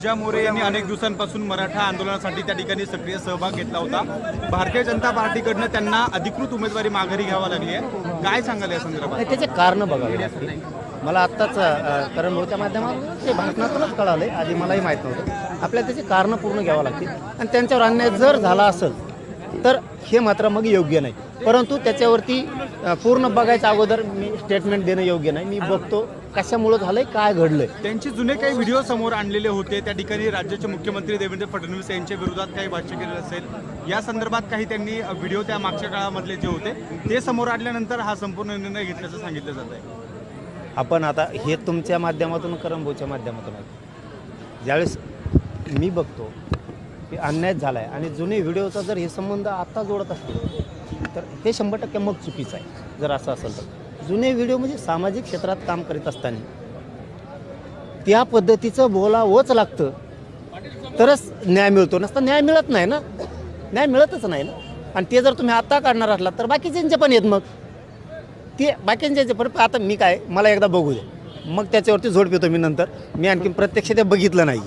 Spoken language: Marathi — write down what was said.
पूजा मोरे यांनी अनेक दिवसांपासून मराठा आंदोलनासाठी त्या ठिकाणी सक्रिय सहभाग घेतला होता। भारतीय जनता पार्टीकडनं त्यांना अधिकृत उमेदवारी माघारी घ्यावी लागली आहे। काय सांगाल या संदर्भात? त्याचे कारण बघावे लागतील। मला आत्ताच करण भाऊच्या माध्यमातून ते भाषणातूनच कळालं आहे, आधी मलाही माहीत नव्हतं। आपल्याला त्याचे कारणं पूर्ण घ्यावं लागतील आणि त्यांच्यावर अन्याय जर झाला असेल तर हे मात्र मग योग्य नाही, परंतु त्याच्यावरती पूर्ण बघायच्या अगोदर मी स्टेटमेंट देणं योग्य नाही। मी बघतो कशामुळं झालंय, काय घडलंय। त्यांचे जुने काही व्हिडिओ समोर आणलेले होते, त्या ठिकाणी राज्याचे मुख्यमंत्री देवेंद्र फडणवीस यांच्या विरोधात काही भाष्य केलेलं असेल, या संदर्भात काही त्यांनी व्हिडिओ त्या मागच्या काळामधले जे होते ते समोर आणल्यानंतर हा संपूर्ण निर्णय घेतल्याचं सांगितलं जात आहे। आपण आता हे तुमच्या माध्यमातून करण भाऊच्या माध्यमातून आहे, ज्यावेळेस मी बघतो की अन्याय झाला आहे आणि जुने व्हिडिओचा जर हे संबंध आत्ता जोडत असतील तर हे 100% मग चुकीचं आहे। जर असं असेल तर जुने व्हिडिओ म्हणजे सामाजिक क्षेत्रात काम करीत असताना त्या पद्धतीचं बोलावंच लागतं तरच न्याय मिळतो, नसता न्याय मिळत नाही ना, न्याय मिळतच नाही ना। आणि ते जर तुम्ही आत्ता काढणार असलात तर बाकीच्यांचे पण आहेत, मग ते बाकीच्यांचे पण आता मी काय, मला एकदा बघू दे, मग त्याच्यावरती झोड पितो मी, नंतर मी आणखी प्रत्यक्ष ते बघितलं नाही।